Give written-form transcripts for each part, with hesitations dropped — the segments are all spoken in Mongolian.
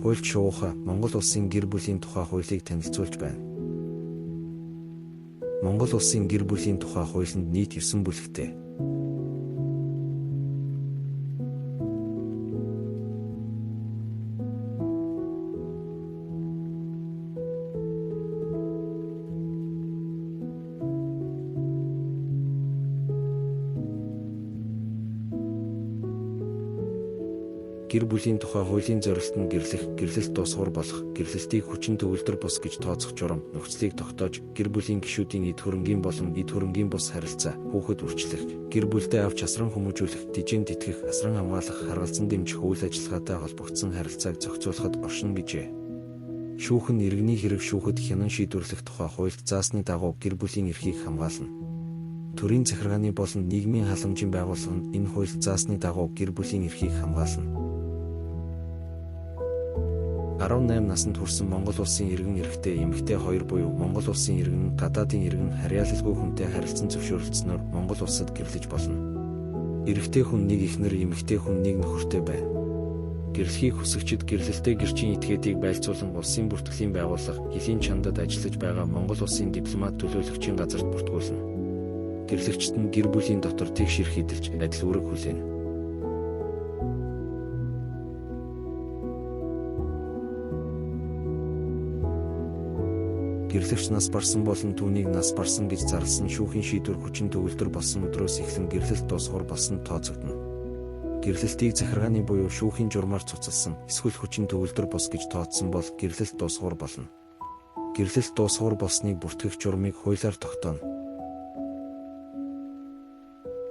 Хуульч Шууха Монгол улсын гэр бүлийн тухай хуулийг танилцуулж байна. Монгол улсын гэр бүлийн тухай хуулинд нийт 9 бүлэгтэй. Гэр бүлийн тухай хуулийн зорилт нь гэрлэх, гэрлэлт дуусгуур болох, гэрлэлтийг хүчин төгөлдөр бус гэж тооцох журам, нөхцөлийг тогтоож, гэр бүлийн гишүүдийн эд хөрөнгийн болон эд хөрөнгийн бус харилцаа, хүүхэд үрчлэх, гэр бүлдээ авч асран хүмүүжүүлэх, дижийн тэтгэх, асран хамгаалах, харгалзан дэмжих үйл ажиллагаатай холбогдсон харилцааг зохицуулахад оршино гэжээ. Шүүхэн иргэний хэрэг шүүхэд хянан шийдвэрлэх тухай хуульд заасны дагуу гэр бүлийн эрхийг хамгаална. Төрийн захиргааны болон нийгмийн халамжийн байгууллага нь энэ хуульд заасны дагуу гэр бүлийн эрхийг хамгаална. 18 наснд хүрсэн Монгол улсын иргэн эрэгтэй эмэгтэй хоёр буюу Монгол улсын иргэн гадаадын иргэн харьяалалгүй хүнтэй харилцан зөвшөөрөлдсөнөөр Монгол улсад гэрлэж болно. Эрэгтэй хүн нэг эхнэр, эмэгтэй хүн нэг нөхөртэй байна. Гэрлэхийг хүсэгчид гэрлэлтэй гэрчийн этгээдийг байлцуулан улсын бүртгэлийн байгууллага, хэлийн чандад ажиллаж байгаа Монгол улсын дипломат төлөөлөгчийн газарт бүртгүүлнэ. Гэрлэгчид нь гэр бүлийн дотор тэгш эрх эдэлж адил үүрэг хүлээнэ. Гэрлэгч нас барсан болон түүнийг нас барсан гэж зарласан шүүхийн шийдвэр хүчин төгөлдөр болсон өдрөөс эхлэн гэрлэлт дуусгуур болсон тооцогдно. Гэрлэлтийг захиргааны буюу шүүхийн журмаар цуцалсан, эсвэл хүчин төгөлдөр бус гэж тооцсон бол гэрлэлт дуусгуур болно. Гэрлэлт дуусгуур болсныг бүртгэх журмыг хуулиар тогтооно.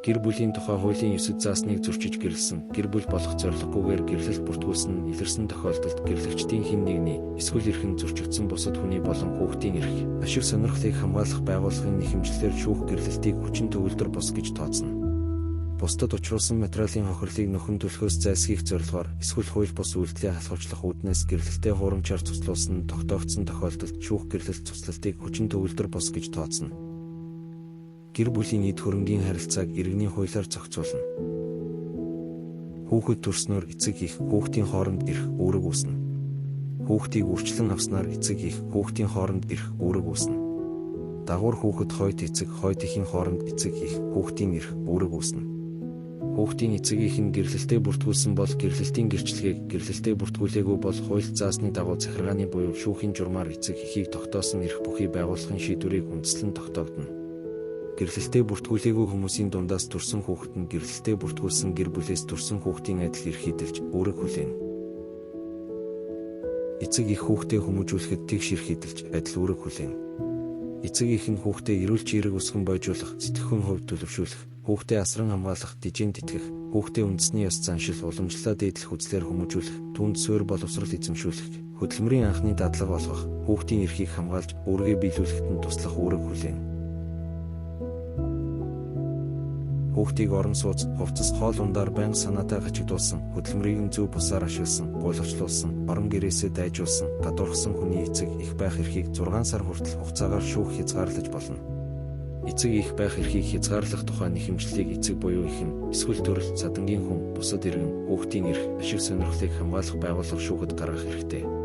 Гэр бүлийн тухай хуулийн 9 заасныг зөрчиж гэрлсэн, гэр бүл болох зорилгогүйгээр гэрлэлт бүртгүүлсэн нь илэрсэн тохиолдолд гэрлэгчдийн хэн нэгний эсвэл эрхэн зөрчигдсөн бусад хүний болон хүүхдийн эрх, ашиг сонирхлыг хамгаалах байгууллагын нэхэмжлэлээр шүүх гэрлэлтийг хүчин төгөлдөр бус гэж тооцно. Бусдад учруулсан материалын хохирлыг нөхөн төлөхөөс зайлсхийх зорилгоор эсвэл хууль бус үйлдэлээ халахуйчлах үүднээс гэрлэлтэд хуурамчаар цуцлуулсан нь тогтоогдсон тохиолдолд шүүх гэрлэлт цуцлалтыг хүчин төгөлдөр бус гэж тооцно. Гэр бүлийн эд хөрөнгийн харилцааг иргэний хуулиар зохицуулна. Хүүхэд төрснөөр эцэг их, хүүхдийн хооронд эрх, үүрэг үүснэ. Хүүхдийг үрчлэн авснаар эцэг их, хүүхдийн хооронд эрх, үүрэг үүснэ. Дагуур хүүхэд хойд эцэг, хойд эхийн хооронд эцэг их, хүүхдийн эрх, үүрэг үүснэ. Хүүхдийн эцэг их нь гэрлэлтэд бүртгүүлсэн бол гэрлэлтийн гэрчлэгийг, гэрлэлтэд бүртгүүлээгүй бол хуульд заасны дагуу захиргааны буюу шүүхийн журмаар эцэг эхийг тогтоосон эрх бүхий байгууллагын шийдвэрийг үндэслэн тогтоогдно. Гэрлэлтэд бүртгүүлээгүй хүмүүсийн дундаас төрсэн хүүхэд нь гэрлэлтэд бүртгүүлсэн гэр бүлээс төрсэн хүүхдийн адил эрх эдэлж үүрэг хүлээнэ. Эцэг их хүүхдээ хүмүүжүүлэхэд тэгш эрх эдэлж адил үүрэг хүлээнэ. Эцэг их нь хүүхдээ эрүүл чирэг өсгөн бойжуулах, сэтгэхүйн хувьд төлөвшүүлэх, хүүхдээ асран хамгаалах, дижийн тэтгэх, хүүхдээ үндэсний ёс заншил уламжлалаа дээдлэх үзлээр хүмүүжүүлэх, түүнд суурь боловсрол эзэмшүүлэх, хөдөлмөрийн анхны дадлага болгох, хүүхдийн эрхийг хамгаалж үүргээ биелүүлэхэд нь туслах үүрэг хүлээнэ. Хүүхдийг орон сууц, хувцас, хоол ундаар байнга санаатай гачигдуулсан, хөдөлмөрийг нь зөв бусаар ашигласан, гуйлгчлуулсан, орон гэрээсээ дайжуулсан, гадуурхсан хүний эцэг их байх эрхийг 6 сар хүртэл хугацаагаар шүүх хязгаарлаж болно. Эцэг их байх эрхийг хязгаарлах тухай нэхэмжлэлийг эцэг буюу их нь, эсвэл төрөл, цадангийн хүн, бусад иргэн, хүүхдийн эрх, ашиг сонирхлыг хамгаалах байгууллага шүүхэд гаргах хэрэгтэй.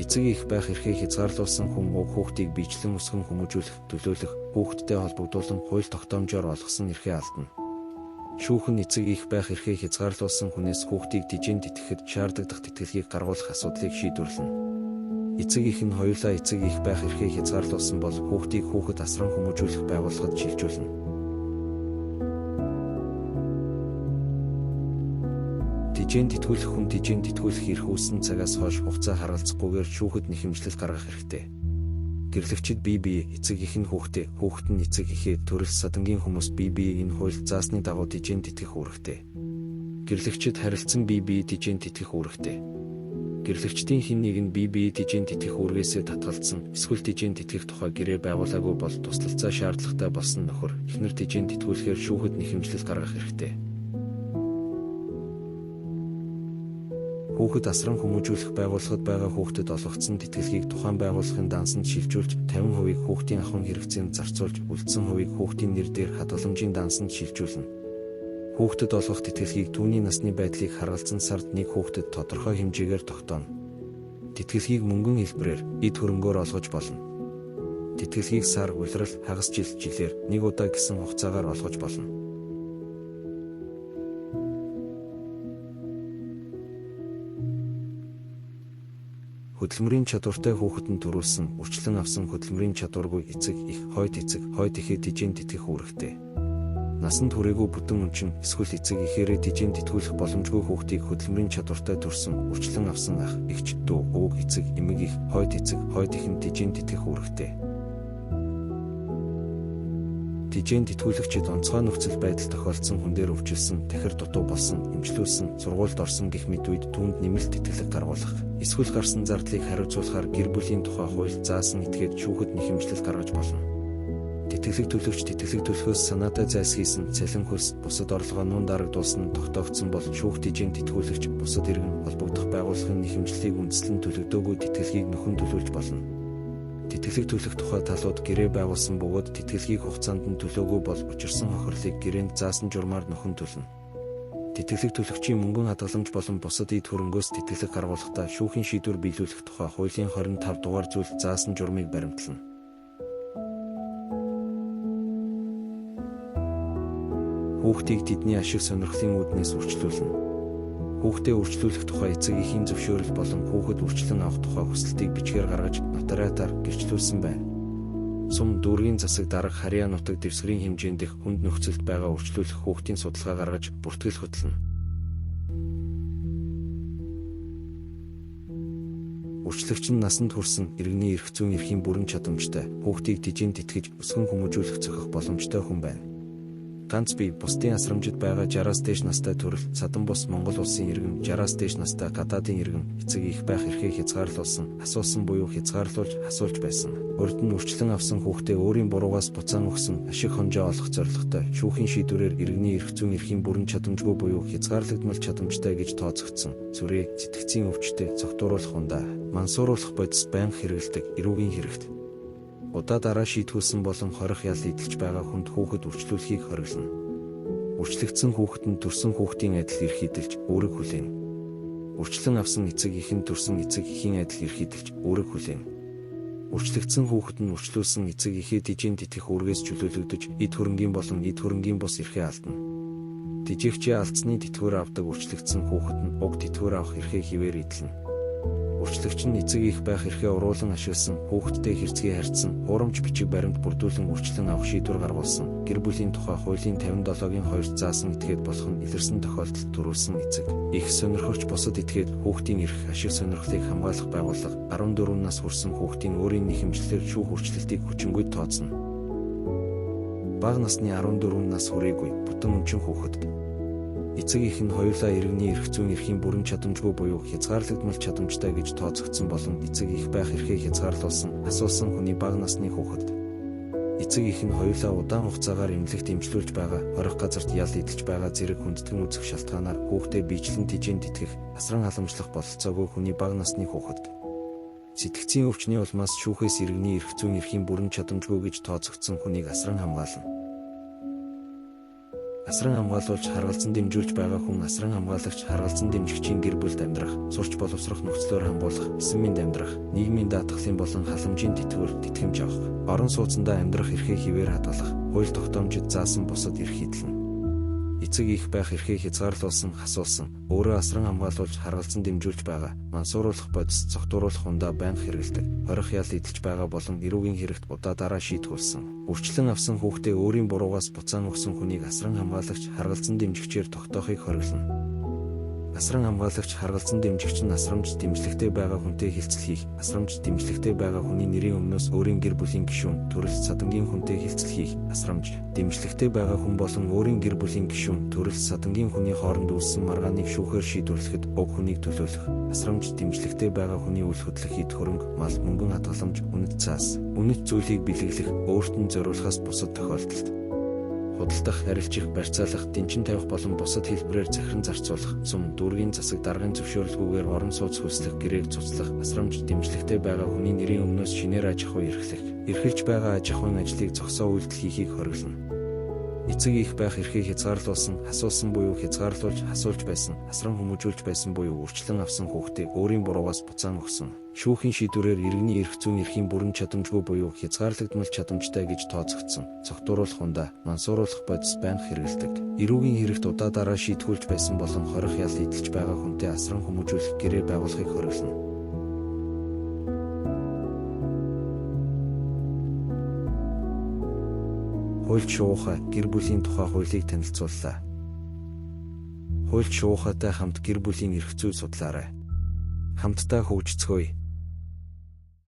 Эцэг их байх эрхийг хязгаарлуулсан хүн хүүхдийг биечлэн өсгөн хүмүүжүүлэх, төлөөлөх, хүүхдтэй холбогдуулан хууль тогтоомжоор олгосон эрхээ алдна. Шүүхэн эцэг их байх эрхийг хязгаарлуулсан хүнээс хүүхдийг дижийн тэтгэхэд шаардлагатай тэтгэлгийг гаргуулах асуудлыг шийдвэрлэнэ. Эцэг их нь хоёулаа эцэг их байх эрхийг хязгаарлуулсан бол хүүхдийг хүүхэд асран хүмүүжүүлэх байгууллагад шилжүүлнэ. Дижийн тэтгүүлэх хүн дижийн тэтгүүлэх эрх үүссэн цагаас хойш хугацаа харгалзахгүйгээр шүүхэд нэхэмжлэл гаргах хэрэгтэй. Гэрлэгчид бие эцэг их нь хүүхдээ, хүүхэд нь эцэг эхээ, төрөл садангийн хүмүүс бие энэ хуульд заасны дагуу дижийн тэтгэх үүрэгтэй. Гэрлэгчид харилцан бие дижийн тэтгэх үүрэгтэй. Гэрлэгчдийн хэн нэг нь бие дижийн тэтгэх үүргээсээ татгалзсан, эсвэл дижийн тэтгэх тухай гэрээ байгуулаагүй бол туслалцаа шаардлагатай болсон нөхөр, эхнэр дижийн тэтгүүлэхээр шүүхэд нэхэмжлэл гаргах хэрэгтэй. Хүүхэд асран хүмүүжүүлэх байгууллагад байгаа хүүхдэд олгогдсон тэтгэлгийг тухайн байгууллагын дансанд шилжүүлж 50% хүүхдийн ахуйн хэрэгцээнд зарцуулж үлдсэн хувийг хүүхдийн нэр дээр хадгаламжийн дансанд шилжүүлнэ. Хүүхдэд олгох тэтгэлгийг түүний насны байдлыг харгалзан сард нэг хүүхдэд тодорхой хэмжээгээр тогтооно. Тэтгэлгийг мөнгөн хэлбэрээр эд хөрөнгөөр олгож болно. Тэтгэлгийг сар, улирал, хагас жилээр нэг удаа гэсэн хугацаагаар олгож болно. Хөдөлмөрийн чадвартай хүүхэдэн төрүүлсэн, үрчлэн авсан хөдөлмөрийн чадваргүй эцэг, хойд ихэд тижийн тэтгэх үүрэгтэй. Насанд хүрээгүй бүтэн өнчин эсвэл эцэг ихээрээ тижийн тэтгүүлэх боломжгүй хүүхдийг хөдөлмөрийн чадвартай төрсөн, үрчлэн авсан ах, эгч, дүү, өвөг, эцэг, эмэг, хойд ихэн тижийн тэтгэх үүрэгтэй. Тижийн тэтгүүлэгчид онцгой нөхцөл байдал тохиолдсон хүн дээр өвчлсөн, тахир дутуу болсон, эмчлүүлсэн, сургуульд орсон гэх мэт үед түүнд нэмэлт тэтгэлэг гаргуулах, эсвэл гарсан зардлыг хариуцуулахаар гэр бүлийн тухай хууль заасан этгээд шүүхэд нэхэмжлэл гаргаж болно. Тэтгэлэг төлөгч тэтгэлэг төлөхөөс санаатай зайлсхийсэн, цалин хөлс, бусад орлогоо дарагдуулсан тогтоогдсон бол шүүх тижийн тэтгүүлэгч бусад иргэн холбогдох байгууллагын нэхэмжлэлийг үндэслэн төлөгдөөгүй тэтгэлгийг нөхөн төлөвлөж болно. Тэтгэлэг төлөх тухай талууд гэрээ байгуулсан бөгөөд тэтгэлгийг хугацаанд нь төлөөгүй бол учирсан хохирлыг гэрээнд заасан журмаар нөхөн төлнө. Тэтгэлэг төлөгчийн мөнгөн хадгаламж болон бусад эд хөрөнгөөс тэтгэлэг гаргуулахдаа шүүхийн шийдвэр биелүүлэх тухай хуулийн 25 дугаар зүйл заасан журмыг баримтлана. Хүүхдийг тэдний ашиг сонирхлын үүднээс үрчлүүлнэ. Хүүхдээ үрчлүүлэх тухай эцэг эхийн зөвшөөрөл болон хүүхэд үрчлэн авах тухай хүсэлтийг бичгээр гаргаж нотариатаар гэрчлүүлсэн байна. Сум дүүргийн засаг дарга харьяа нутаг дэвсгэрийн хэмжээнд их хүнд нөхцөлд байгаа үрчлүүлэх хүүхдийн судалгаа гаргаж бүртгэл хөтлөнө. Үрчлэгч нь насанд хүрсэн иргэний эрх зүйн эрхийн бүрэн чадамжтай хүүхдийг тижийн тэтгэж өсгөн хүмүүжүүлэх зохих боломжтой хүн байна. Ганц бие бусдын асрамжид байгаа 60-аас дээш настай төрөл садан бус Монгол улсын иргэн 60-аас дээш настай гадаадын иргэн эцэг их байх эрхээ хязгаарлуулсан, асуусан буюу хязгаарлуулж асуулж байсан. Урд нь үрчлэн авсан хүүхдээ өөрийн буруугаас буцаан өгсөн ашиг хонжоо олох зорилготой шүүхийн шийдвэрээр иргэний эрх зүйн эрхийн бүрэн чадамжгүй буюу хязгаарлагдмал чадамжтай гэж тооцогдсон. Зүрээ, сэтгцийн өвчтөд цогтууруулах ундаа, мансууруулах бодис байнга хэрэгэлдэг эрүүгийн хэрэгт. Удаа дараа шийтгүүлсэн болон хорих ял идэлж байгаа хүнд хүүхэд үрчлүүлэхийг хориглоно. Үрчлэгдсэн хүүхэд нь төрсэн хүүхдийн адил эрх идэлж үүрэг хүлээнэ. Үрчлэн авсан эцэг эхэн төрсэн эцэг эхийн адил эрх идэлж үүрэг хүлээнэ. Үрчлэгдсэн хүүхэд нь үрчлүүлсэн эцэг эхээ тижийн тэтгэх үүргээс чөлөөлөгдөж эд хөрөнгийн болон эд хөрөнгийн бус эрхээ алдна. Тижээгчээ алдсны тэтгэвэр авдаг үрчлэгдсэн хүүхэд нь уг тэтгэвэр авах эрхээ хിവэр идэлнэ. Үрчлэгч нь эцэг их байх эрхээ уруулан ашигласан, хүүхэдтэй хэрцгий харьцсан, хуурамч бичиг баримт бүрдүүлэн үрчлэн авах шийдвэр гаргуулсан, гэр бүлийн тухай хуулийн 57-гийн 2-т заасан этгээд болох нь илэрсэн тохиолдолд төрүүлсэн эцэг их сонирхогч бусад этгээд хүүхдийн эрх ашиг сонирхлыг хамгаалах байгууллага 14 нас хүрсэн хүүхдийн өөрийн нэхэмжлэлээр шүүх үрчлэлтийг хүчингүйд тооцно. Бага насны 14 нас хүрээгүй бүтэн өнчин хүүхэд эцэг их нь хоёулаа иргэний эрх зүйн эрхийн бүрэн чадамжгүй буюу хязгаарлагдмал чадамжтай гэж тооцогдсон болон эцэг их байх эрхээ хязгаарлуулсан асуусан хүний бага насны хүүхэд. Эцэг их нь хоёулаа удаан хугацаагаар эмнэлэгт эмчлүүлж байгаа, хорих газарт ял идэлж байгаа зэрэг хүндэтгэн үзэх шалтгаанаар хүүхдээ биечлэн тижийн тэтгэх, асран халамжлах бололцоогүй хүний бага насны хүүхэд. Сэтгцийн өвчний улмаас шүүхээс иргэний эрх зүйн эрхийн бүрэн чадамжгүй гэж тооцогдсон хүнийг асран хамгаална. Асран хамгаалуулж харгалзан дэмжүүлж байгаа хүн асран хамгаалагч харгалзан дэмжигчийн гэр бүлд амьдрах, сурч боловсрох нөхцлөөр хамгуулах, эсэм минь амьдрах, нийгмийн даатгалын болон халамжийн тэтгэвэр тэтгэмж авах, орон сууцндаа амьдрах эрхээ хിവэр хадгалах, хууль тогтоомжид заасан бусад эрх эдлэн. Эцэг их байх эрхээ хязгаарлуулсан, хасуулсан, өөрөө асран хамгаалуулж харгалзан дэмжүүлж байгаа, мансууруулах бодис цогтууруулах ундаа байнга хэрэгэлдэг, хорих ял идэлж байгаа болон эрүүгийн хэрэгт удаа дараа шийтгүүлсэн. Үрчлэн авсан хүүхдээ өөрийн буруугаас буцаан өгсөн хүнийг асран хамгаалагч харгалзан дэмжигчээр тогтоохыг хориглоно. Асран хамгаалагч харгалзан дэмжигч нь асрамж дэмжлэгтэй байгаа хүнтэй хилцэл хийх, асрамж дэмжлэгтэй байгаа хүний нэрийн өмнөөс өөрийн гэр бүлийн гишүүн, төрөлх садангийн хүнтэй хилцэл хийх, асрамж дэмжлэгтэй байгаа хүн болон өөрийн гэр бүлийн гишүүн, төрөлх садангийн хүний хооронд үүссэн маргааныг шүүхээр шийдвэрлэхэд уг хүнийг төлөөлөх, асрамж дэмжлэгтэй байгаа хүний үл хөдлөх эд хөрөнгө, мал, мөнгөн хадгаламж, үнэт цаас, үнэт зүйлийг бэлэглэх, өөрт нь зориулахаас бусад тохиолдолд худалдах, арилжих, барьцаалах, дэнчин тавих болон бусад хэлбэрээр захиран зарцуулах, сум, дүүргийн засаг даргын зөвшөөрлгүйгээр орон сууц хөлслөх, гэрээг цуцлах, асрамж дэмжлэгтэй байгаа хүний нэрийн өмнөөс шинээр аж ахуй эрхлэх, эрхэлж байгаа аж ахуйн ажлыг зогсоо үйлдэл хийхийг хориглоно. Эцэг их байх эрхийг хязгаарлуулсан, асуусан буюу хязгаарлуулж, асуулж байсан, асран хүмүүжүүлж байсан буюу үрчлэн авсан хүүхдээ өөрийн буруугаас буцаан өгсөн. Шүүхийн шийдвэрээр иргэний эрх зүйн эрхийн бүрэн чадамжгүй буюу хязгаарлагдмал чадамжтай гэж тооцогдсон. Цогтууруулах ундаа, мансууруулах бодис байнга хэрэгэлдэг. Эрүүгийн хэрэгт удаа дараа шийтгүүлж байсан болон хорих ял идэлж байгаа хүнтэй асран хүмүүжүүлэх гэрээ байгуулахыг хориглоно. Хуульч шуугахай гэр бүлийн тухай хуулийг танилцууллаа. Хуульч шуугахайтай хамт гэр бүлийн эрх зүй судлаарай. Хамтдаа хөгжцгөөе.